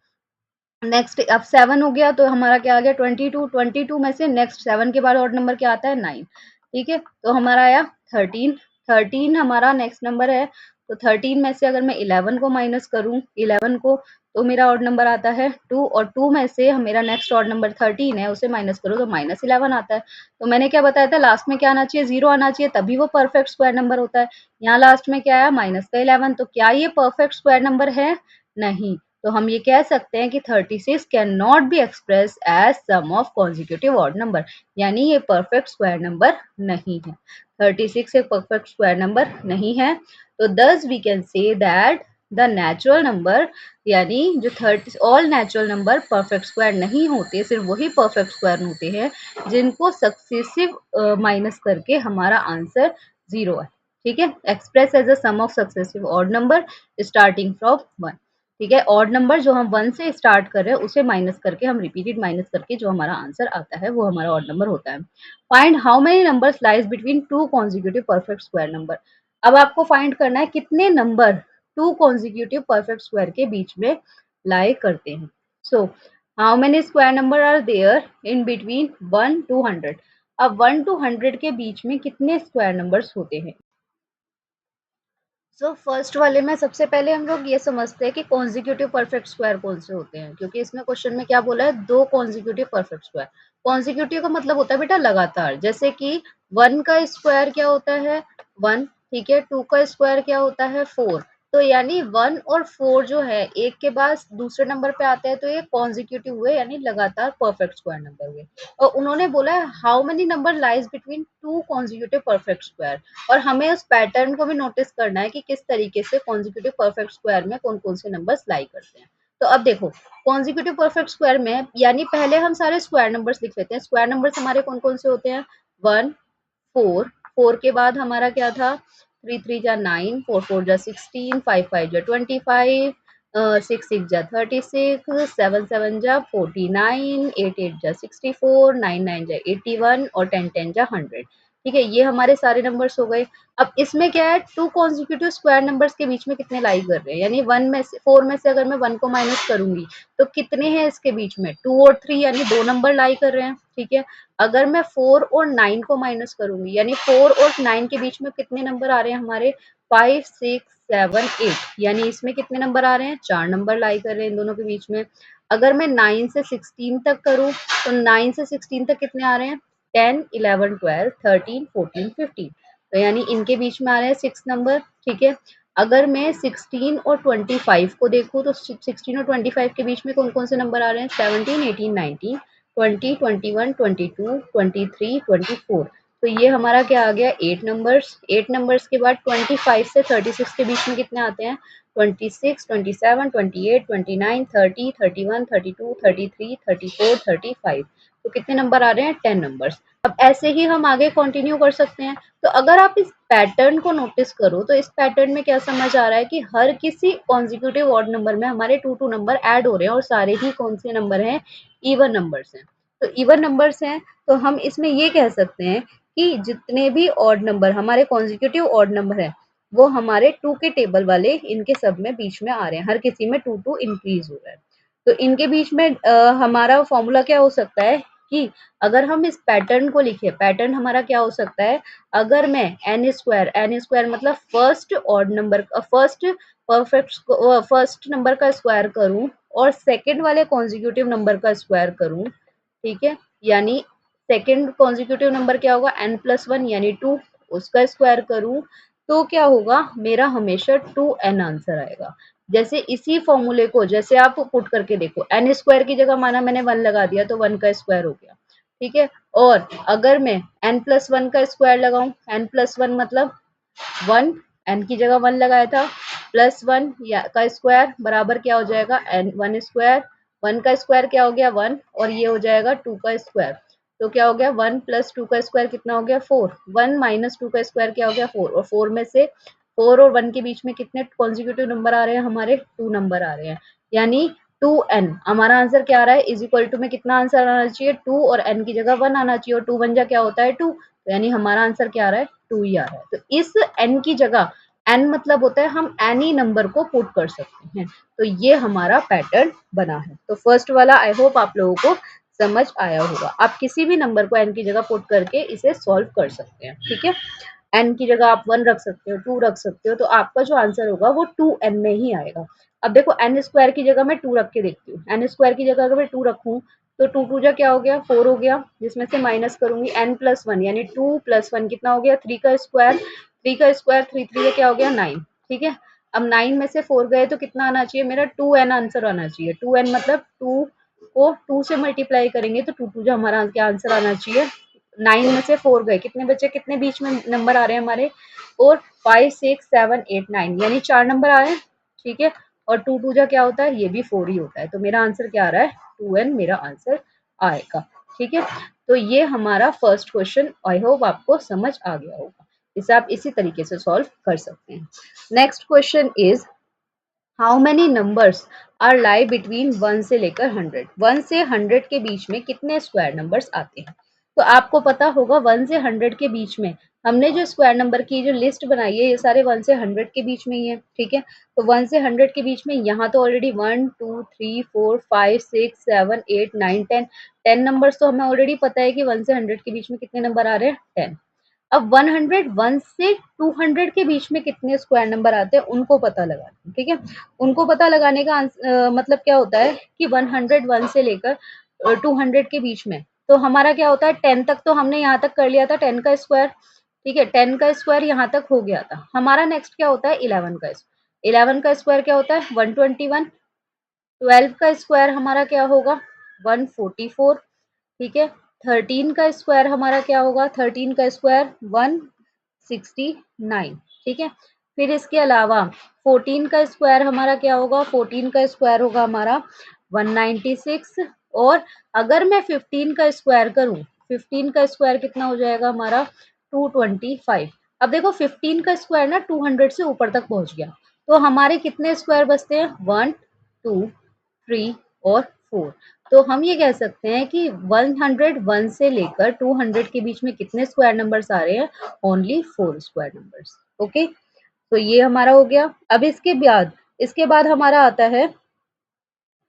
नेक्स्ट अब 7 हो गया तो हमारा क्या आ गया, 22। 22 में से नेक्स्ट 7 के बाद ऑड नंबर क्या आता है, 9, ठीक है। तो हमारा आया 13। 13 हमारा नेक्स्ट नंबर है। तो 13 में से अगर मैं 11 को माइनस करूं, 11 को, तो मेरा ऑड नंबर आता है 2, और 2 में से मेरा नेक्स्ट ऑड नंबर 13 है, उसे माइनस करो तो माइनस 11 आता है। तो मैंने क्या बताया था, लास्ट में क्या आना चाहिए, 0 आना चाहिए, तभी वो परफेक्ट स्क्वायर नंबर होता है। यहाँ लास्ट में क्या आया, माइनस का 11, तो क्या ये परफेक्ट स्क्वायर नंबर है, नहीं। तो हम ये कह सकते हैं कि 36 can not be express as sum of consecutive odd number, यानी ये परफेक्ट स्क्वायर नंबर नहीं है। 36 एक परफेक्ट स्क्वायर नंबर नहीं है। तो thus we can say that the natural number, यानी जो 30 all natural number perfect square नहीं होते, सिर्फ वही परफेक्ट स्क्वायर होते हैं जिनको सक्सेसिव माइनस करके हमारा आंसर 0 है, ठीक है। Express as a sum of successive odd number starting from 1, ठीक है। ऑड नंबर जो हम 1 से स्टार्ट कर रहे हैं उसे माइनस करके, हम रिपीटेड माइनस करके जो हमारा आंसर आता है वो हमारा ऑड नंबर होता है। Find how many numbers lies between two consecutive perfect square number. अब आपको फाइंड करना है कितने number two consecutive perfect square के बीच में लाई करते हैं। So how many square number are there in between 1 to 100। अब 1 to 100 के बीच में कितने स्क्वायर नंबर्स होते हैं। फर्स्ट वाले में सबसे पहले हम लोग ये समझते हैं कि कॉन्जिक्यूटिव परफेक्ट स्क्वायर कौन से होते हैं, क्योंकि इसमें क्वेश्चन में क्या बोला है, दो कॉन्जिक्यूटिव परफेक्ट स्क्वायर। कॉन्जिक्यूटिव का मतलब होता है बेटा लगातार, जैसे कि 1 का स्क्वायर क्या होता है, 1, ठीक है। 2 का स्क्वायर क्या होता है, 4। तो यानी 1 और 4 जो है एक के बाद दूसरे नंबर पे आते हैं, तो ये कॉन्जिक्यूटिव हुए, यानी लगातार परफेक्ट स्क्वायर नंबर हुए। और उन्होंने बोला है how many number lies between two consecutive perfect square, और हमें उस पैटर्न को भी नोटिस करना है कि किस तरीके से कॉन्जिक्यूटिव परफेक्ट स्क्वायर में कौन कौन से नंबर्स लाई करते हैं। तो अब देखो, कॉन्जिक्यूटिव परफेक्ट स्क्वायर में यानी पहले हम सारे स्क्वायर नंबर्स लिख लेते हैं। स्क्वायर नंबर्स हमारे कौन कौन से होते हैं, 1, 4, 4 के बाद हमारा क्या था, 3 3 जा 9, 4 4 जा 16, 5 5 जा 25, 6 6 जा 36, 7 7 जा 49, 8 8 जा 64, 9 9 जा 81 और 10 10 जा 100, ठीक है, ये हमारे सारे नंबर्स हो गए। अब इसमें क्या है, टू कॉन्जिक्यूटिव स्क्वायर नंबर्स के बीच में कितने लाई कर रहे हैं, यानी 4 में से अगर मैं 1 को माइनस करूंगी तो कितने हैं इसके बीच में, 2 और 3 यानी 2 नंबर लाई कर रहे हैं। ठीक है, अगर मैं 4 और 9 को माइनस करूंगी यानी 4 और 9 के बीच में कितने नंबर आ रहे हैं हमारे, 5 6 7 8, यानी इसमें कितने नंबर आ रहे हैं, 4 नंबर लाई कर रहे हैं इन दोनों के बीच में। अगर मैं 9 से 16 तक करूं तो 9 से 16 तक कितने आ रहे हैं, 10 11 12 13 14 15, तो यानी इनके बीच में आ रहे हैं 6 नंबर। ठीक है, अगर मैं 16 और 25 को देखूं तो 16 और 25 के बीच में कौन कौन से नंबर आ रहे हैं, 17 18 19 20 21 22 23 24, तो ये हमारा क्या आ गया, 8 नंबर्स। 8 नंबर्स के बाद 25 से 36 के बीच में कितने आते हैं, 26 27 28 29 30 31 32 33 34 35, तो कितने नंबर आ रहे हैं, 10 नंबर्स। अब ऐसे ही हम आगे कंटिन्यू कर सकते हैं। तो अगर आप इस पैटर्न को नोटिस करो तो इस पैटर्न में क्या समझ आ रहा है कि हर किसी कॉन्जिक्यूटिव ऑड नंबर में हमारे 2 नंबर ऐड हो रहे हैं और सारे ही कौन से नंबर हैं, इवन नंबर्स हैं। तो इवन नंबर्स हैं तो हम इसमें ये कह सकते हैं कि जितने भी ऑड नंबर हमारे कॉन्जिक्यूटिव ऑड नंबर है वो हमारे 2 के टेबल वाले इनके सब में बीच में आ रहे हैं, हर किसी में 2 इंक्रीज हो रहा है। तो इनके बीच में हमारा फॉर्मूला क्या हो सकता है कि अगर हम इस पैटर्न को लिखे, पैटर्न हमारा क्या हो सकता है, अगर मैं एन स्क्वायर मतलब first odd number first perfect first number का स्क्वायर करूं और सेकंड वाले कॉन्जिक्यूटिव नंबर का स्क्वायर करूं, ठीक है, यानी सेकंड कॉन्जिक्यूटिव नंबर क्या होगा, n+1 यानी 2, उसका स्क्वायर करूं तो क्या होगा, मेरा हमेशा 2n आंसर आएगा। जैसे इसी फॉर्मूले को जैसे आप पुट करके देखो, एन स्क्वायर की जगह माना मैंने 1 लगा दिया तो 1 का स्क्वायर हो गया। ठीक है, और अगर मैं n+1 का स्क्वायर लगाऊं, n+1 मतलब 1, n की जगह 1 लगाया था, +1 का स्क्वायर बराबर क्या हो जाएगा, n 1 स्क्वायर, 1 का स्क्वायर क्या हो गया 1, और ये हो जाएगा 2 का स्क्वायर, तो क्या हो गया 1 + 2 का स्क्वायर कितना हो गया 4, 1 - 2 का स्क्वायर क्या हो गया 4, और 4 में से 4 और 1 के बीच में कितने कॉन्जिक्यूटिव नंबर आ रहे हैं हमारे, 2 नंबर आ रहे हैं, यानी 2n हमारा आंसर क्या आ रहा है, इज इक्वल टू में कितना आंसर आना चाहिए 2 और n की जगह 1 आना चाहिए, और 2 1 जा क्या होता है 2, तो यानी हमारा आंसर क्या आ रहा है 2 ही आ रहा है। तो इस n की जगह, n मतलब होता है हम एनी नंबर को पुट कर सकते हैं, तो ये हमारा पैटर्न बना है। तो फर्स्ट वाला आई होप आप लोगों को समझ आया होगा। आप किसी भी नंबर को n की जगह पुट करके इसे सॉल्व कर सकते हैं। ठीक है, n की जगह आप 1 रख सकते हो, 2 रख सकते हो, तो आपका जो आंसर होगा वो 2n में ही आएगा। अब देखो n स्क्वायर की जगह मैं 2 रख के देखती हूँ, n स्क्वायर की जगह अगर मैं 2 रखूं तो 2 2 जा क्या हो गया 4 हो गया, जिसमें से माइनस करूंगी n+1 यानी 2 + 1 कितना हो गया 3 का स्क्वायर, 3 का स्क्वायर 3 3 क्या हो गया 9। ठीक है, अब 9 में से 4 गए तो कितना आना चाहिए मेरा 2n आंसर आना चाहिए, 2n मतलब 2 को 2 से मल्टीप्लाई करेंगे तो 2 2 जो हमारा क्या आंसर आना चाहिए, 9 में से 4 गए कितने बचे, कितने बीच में नंबर आ रहे हैं हमारे, और 5 6 7 8 9 यानी 4 नंबर आ रहे हैं। ठीक है, और 2 2 जा क्या होता है, ये भी 4 ही होता है, तो मेरा आंसर क्या आ रहा है 2n मेरा आंसर आएगा। ठीक है, तो ये हमारा फर्स्ट क्वेश्चन, आई होप आपको समझ आ गया होगा, इसे आप इसी तरीके से सॉल्व कर सकते हैं। Next question is how many numbers are lie between 1 से लेकर 100, 1 से 100 के बीच में कितने स्क्वायर नंबर्स आते हैं। तो आपको पता होगा 1 से 100 के बीच में हमने जो स्क्वायर नंबर की जो लिस्ट बनाई है ये सारे 1 से 100 के बीच में ही है। ठीक है, तो 1 से 100 के बीच में यहाँ तो ऑलरेडी 1 2 3 4 5 6 7 8 9 10 10 नंबर्स तो हमें ऑलरेडी पता है कि 1 से 100 के बीच में कितने नंबर आ रहे हैं 10। अब 101 से 200 के बीच में कितने स्क्वायर नंबर आते हैं उनको पता लगाना। ठीक है, उनको पता लगाने का मतलब क्या होता है कि 101 से लेकर 200 के बीच में, तो हमारा क्या होता है 10 तक तो हमने यहाँ तक कर लिया था 10 का स्क्वायर। ठीक है, 10 का स्क्वायर यहाँ तक हो गया था, हमारा नेक्स्ट क्या होता है 11 का स्क्वायर, 11 का स्क्वायर क्या होता है 121, 12 का स्क्वायर हमारा क्या होगा 144। ठीक है, 13 का स्क्वायर हमारा क्या होगा 13 का स्क्वायर 169। ठीक है, फिर इसके अलावा 14 का स्क्वायर हमारा क्या होगा 14 का स्क्वायर होगा हमारा 196, और अगर मैं 15 का स्क्वायर करूं 15 का स्क्वायर कितना हो जाएगा हमारा 225। अब देखो 15 का स्क्वायर ना 200 से ऊपर तक पहुंच गया, तो हमारे कितने स्क्वायर बचते हैं 1 2 3 और 4, तो हम ये कह सकते हैं कि 101 से लेकर 200 के बीच में कितने स्क्वायर नंबर्स आ रहे हैं? Only 4 square numbers. ओके, तो ये हमारा हो गया। अब इसके बाद हमारा आता है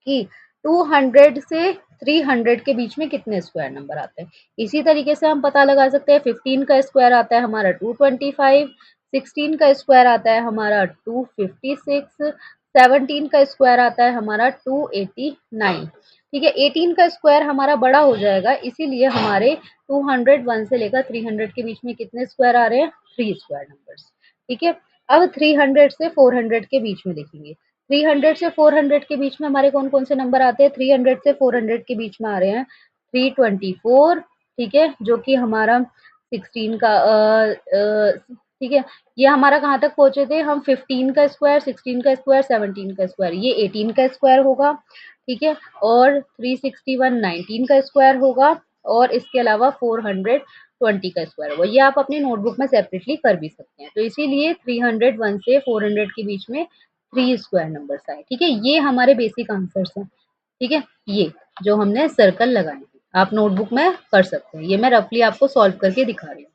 कि 200 से 300 के बीच में कितने स्क्वायर नंबर आते हैं। इसी तरीके से हम पता लगा सकते हैं। 15 का स्क्वायर आता है हमारा 225, 16 का स्क्वायर आता है हमारा 256, 17 का स्क्वायर आता है हमारा 289। ठीक है, 18 का स्क्वायर हमारा बड़ा हो जाएगा, इसीलिए हमारे 201 से लेकर 300 के बीच में कितने स्क्वायर आ रहे हैं? 3 स्क्वायर नंबर्स। ठीक है, अब 300 से 400 के बीच में देखेंगे। 300 से 400 के बीच में हमारे कौन कौन से नंबर आते हैं? 300 से 400 के बीच में आ रहे हैं 324। ठीक है, जो कि हमारा 16 का ठीक है, ये हमारा कहाँ तक पहुंचे थे हम? 15 का स्क्वायर, 16 का स्क्वायर, 17 का स्क्वायर, ये 18 का स्क्वायर होगा। ठीक है, और 361 19 का स्क्वायर होगा, और इसके अलावा 420 का स्क्वायर होगा। ये आप अपनी नोटबुक में सेपरेटली कर भी सकते हैं। तो इसीलिए 301 से 400 के बीच में 3 स्क्वायर नंबर्स आए। ठीक है, ये हमारे बेसिक आंसर्स हैं। ठीक है, ये जो हमने सर्कल लगाए हैं आप नोटबुक में कर सकते हैं। ये मैं रफली आपको सॉल्व करके दिखा रही हूँ।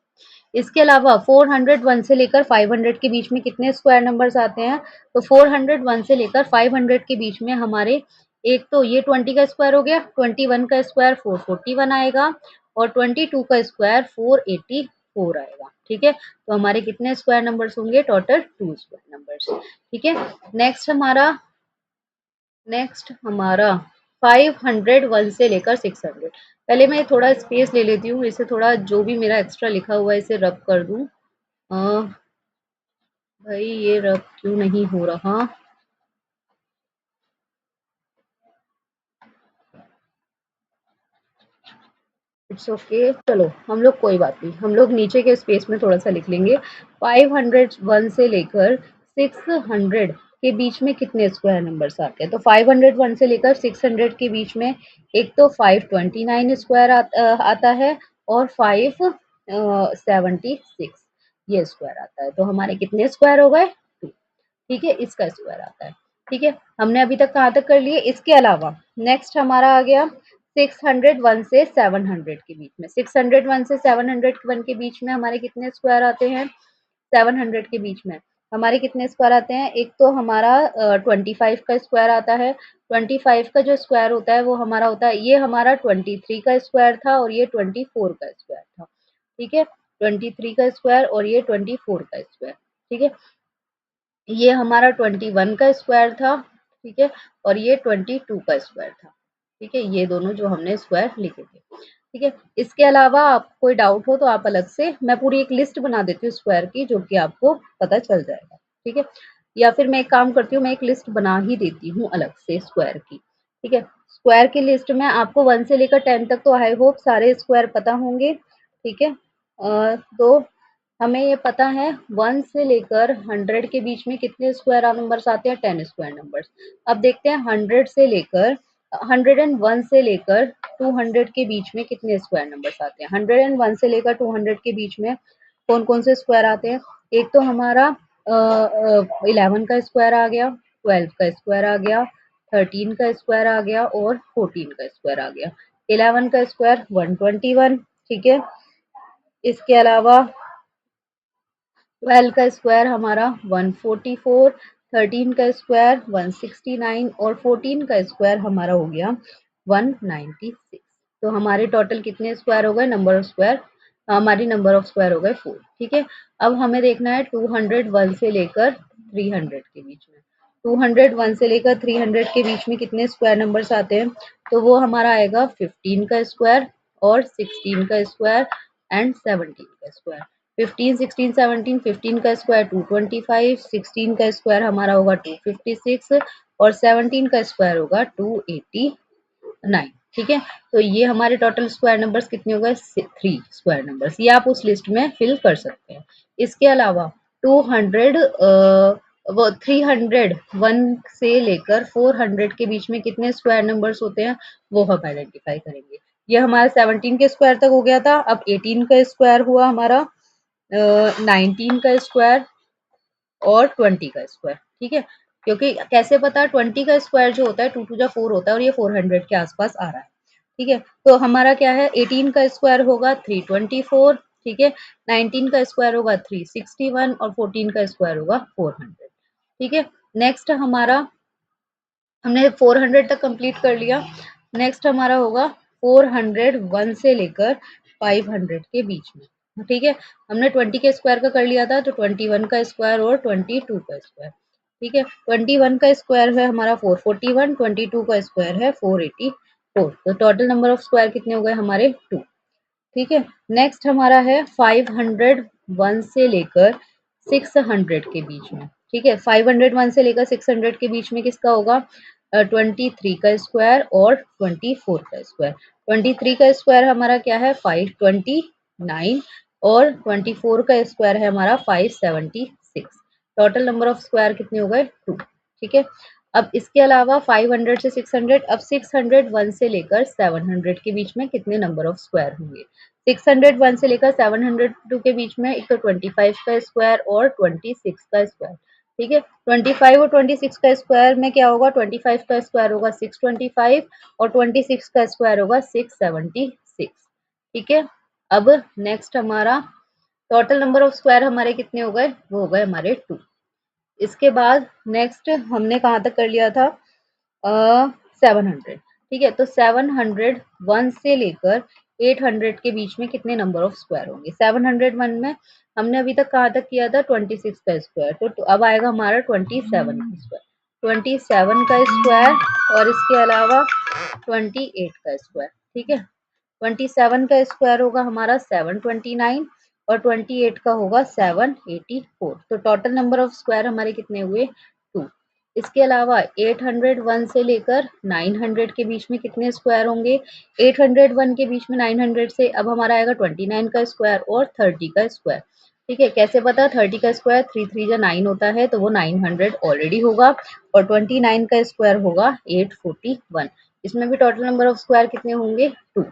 इसके अलावा 401 से लेकर 500 के बीच में कितने स्क्वायर नंबर्स आते हैं? तो 401 से लेकर 500 के बीच में हमारे, एक तो ये 20 का स्क्वायर हो गया, 21 का स्क्वायर 441 आएगा, और 22 का स्क्वायर 484 आएगा। ठीक है, तो हमारे कितने स्क्वायर नंबर्स होंगे? Total 2 square numbers. ठीक है, नेक्स्ट हमारा 501 से लेकर 600। पहले मैं थोड़ा स्पेस ले लेती हूँ, इसे थोड़ा जो भी मेरा एक्स्ट्रा लिखा हुआ है इसे रब कर दूं। भाई ये रब क्यों नहीं हो रहा? इट्स ओके, चलो हम लोग कोई बात नहीं, हम लोग नीचे के स्पेस में थोड़ा सा लिख लेंगे। 501 से लेकर 600 के बीच में कितने स्क्वायर नंबर्स आते हैं? तो 501 से लेकर 600 के बीच में एक तो 529 स्क्वायर आता है, और 576 ये स्क्वायर आता है। तो हमारे कितने स्क्वायर हो गए? 2। ठीक है, इसका स्क्वायर आता है। ठीक है, हमने अभी तक कहाँ तक कर लिए? इसके अलावा नेक्स्ट हमारा आ गया 601 से 700 के बीच में। 601 से 701 के बीच में हमारे कितने स्क्वायर आते हैं? 700 के बीच में हमारे कितने स्क्वायर आते हैं? एक तो हमारा 25 का स्क्वायर आता है। 25 का जो स्क्वायर होता है वो हमारा होता है, ये हमारा 23 का स्क्वायर था, और ये 24 का स्क्वायर था। ठीक है, 23 का स्क्वायर और ये 24 का स्क्वायर। ठीक है, ये हमारा 21 का स्क्वायर था। ठीक है, और ये 22 का स्क्वायर था। ठीक है, ये दोनों जो हमने स्क्वायर लिखे थे। ठीक है, इसके अलावा आप कोई डाउट हो तो आप अलग से, मैं पूरी एक लिस्ट बना देती हूँ स्क्वायर की, जो कि आपको पता चल जाएगा। ठीक है, या फिर मैं एक काम करती हूँ, मैं एक लिस्ट बना ही देती हूँ अलग से स्क्वायर की। ठीक है, स्क्वायर की लिस्ट में आपको 1 से लेकर 10 तक तो आई होप सारे स्क्वायर पता होंगे। ठीक है, तो हमें ये पता है 1 से लेकर 100 के बीच में कितने स्क्वायर नंबर्स आते हैं? 10 स्क्वायर नंबर्स। अब देखते हैं 100 से लेकर 101 से लेकर 200 के बीच में कितने स्क्वायर नंबर्स आते हैं? 101 से लेकर 200 के बीच में कौन कौन से स्क्वायर आते हैं? एक तो हमारा 11 का स्क्वायर आ गया, 12 का स्क्वायर आ गया, 13 का स्क्वायर आ गया, और 14 का स्क्वायर आ गया। 11 का स्क्वायर 121। ठीक है, इसके अलावा 12 का स्क्वायर हमारा 144, 13 का स्क्वायर 169, और 14 का स्क्वायर हमारा हो गया 196। तो हमारे टोटल कितने स्क्वायर हो गए? नंबर ऑफ स्क्वायर, हमारी नंबर ऑफ स्क्वायर हो गए 4। ठीक है, अब हमें देखना है 201 से लेकर 300 के बीच में। 201 से लेकर 300 के बीच में कितने स्क्वायर नंबर्स आते हैं? तो वो हमारा आएगा 15 का स्क्वायर, और 16 का स्क्वायर, एंड 17 का स्क्वायर। 15, 16, 17, 15 का स्क्वायर 225, 16 का स्क्वायर हमारा होगा 256, और 17 का स्क्वायर होगा 289। ठीक है, तो ये हमारे टोटल स्क्वायर नंबर्स कितने हो गए? 3 स्क्वायर नंबर्स। ये आप उस लिस्ट में फिल कर सकते हैं। इसके अलावा 200 वो 301 से लेकर 400 के बीच में कितने स्क्वायर नंबर्स होते हैं वो हम आइडेंटिफाई करेंगे। ये हमारा 17 के स्क्वायर तक हो गया था। अब 18 का स्क्वायर हुआ हमारा, 19 का स्क्वायर, और 20 का स्क्वायर। ठीक है, क्योंकि कैसे पता, 20 का स्क्वायर जो होता है 2 टू जा 4 होता है और ये 400 के आसपास आ रहा है। ठीक है, तो हमारा क्या है, 18 का स्क्वायर होगा 324, ठीक है, 19 का स्क्वायर होगा 361 और 14 का स्क्वायर होगा 400। ठीक है, नेक्स्ट हमारा, हमने 400 तक कंप्लीट कर लिया। नेक्स्ट हमारा होगा 401 से लेकर 500 के बीच में। ठीक है, हमने 20 के स्क्वायर का कर लिया था, तो 21 का स्क्वायर और 22 का स्क्वायर। ठीक है, 21 का स्क्वायर है हमारा 441, 22 का स्क्वायर है 484। तो टोटल नंबर ऑफ स्क्वायर कितने हो गए हमारे 2। ठीक है, नेक्स्ट हमारा है 501 से लेकर 600 के बीच में। ठीक है, 501 से लेकर 600 के बीच में किसका होगा, 23 का स्क्वायर और 24 का स्क्वायर। 23 का स्क्वायर हमारा क्या है 529 और 24 का स्क्वायर है हमारा 576। टोटल नंबर ऑफ स्क्वायर कितने हो गए 2। ठीक है, अब इसके अलावा 500 से 600, अब 601 से लेकर 700 के बीच में कितने नंबर ऑफ स्क्वायर होंगे। 601 से लेकर 702 के बीच में एक तो 25 का स्क्वायर और 26 का स्क्वायर। ठीक है, 25 और 26 का स्क्वायर में क्या होगा, 25 का स्क्वायर होगा 625 और 26 का स्क्वायर होगा 676। ठीक है, अब नेक्स्ट हमारा टोटल नंबर ऑफ स्क्वायर हमारे कितने हो गए, वो हो गए हमारे 2। इसके बाद नेक्स्ट हमने कहाँ तक कर लिया था, 700। ठीक है, तो 701 से लेकर 800 के बीच में कितने नंबर ऑफ स्क्वायर होंगे। 701 में हमने अभी तक कहाँ तक किया था 26 का स्क्वायर, तो अब आएगा हमारा 27 का स्क्वायर, 27 का स्क्वायर और इसके अलावा 28 का स्क्वायर। ठीक है, 27 का स्क्वायर होगा हमारा 729 और 28 का होगा 784। तो टोटल नंबर ऑफ स्क्वायर हमारे कितने हुए 2। इसके अलावा 801 से लेकर 900 के बीच में कितने स्क्वायर होंगे, 801 के बीच में 900 से अब हमारा आएगा 29 का स्क्वायर और 30 का स्क्वायर। ठीक है, कैसे पता, 30 का स्क्वायर 3 3 जा 9 होता है, तो वो 900 ऑलरेडी होगा और 29 का स्क्वायर होगा 841। इसमें भी टोटल नंबर ऑफ स्क्वायर कितने होंगे 2।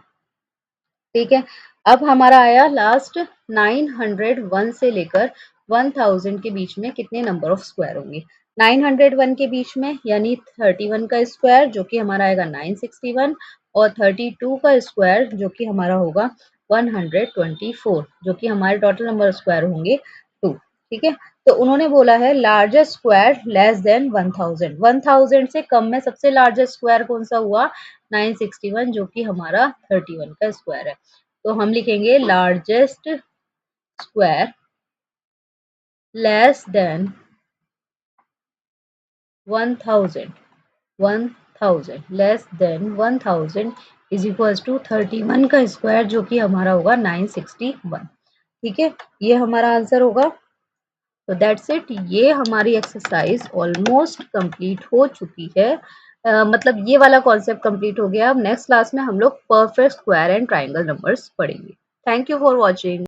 ठीक है, अब हमारा आया लास्ट 901 से लेकर 1000 के बीच में कितने नंबर ऑफ स्क्वायर होंगे। 901 के बीच में यानी 31 का स्क्वायर जो कि हमारा आएगा 961 और 32 का स्क्वायर जो कि हमारा होगा 124, जो कि हमारे टोटल नंबर स्क्वायर होंगे 2। ठीक है, तो उन्होंने बोला है लार्जेस्ट स्क्वायर लेस देन 1000, 1000 से कम में सबसे लार्जेस्ट स्क्वायर कौन सा हुआ 961, जो कि हमारा 31 का स्क्वायर है। तो हम लिखेंगे largest square less than 1000, 1000 less than 1000 is equals to 31 का स्क्वायर जो कि हमारा होगा 961। ठीक है, ये हमारा आंसर होगा। तो दैट्स इट, ये हमारी एक्सरसाइज ऑलमोस्ट कंप्लीट हो चुकी है। मतलब ये वाला कॉन्सेप्ट कंप्लीट हो गया। अब नेक्स्ट क्लास में हम लोग perfect square and triangle numbers पढ़ेंगे। Thank you for watching.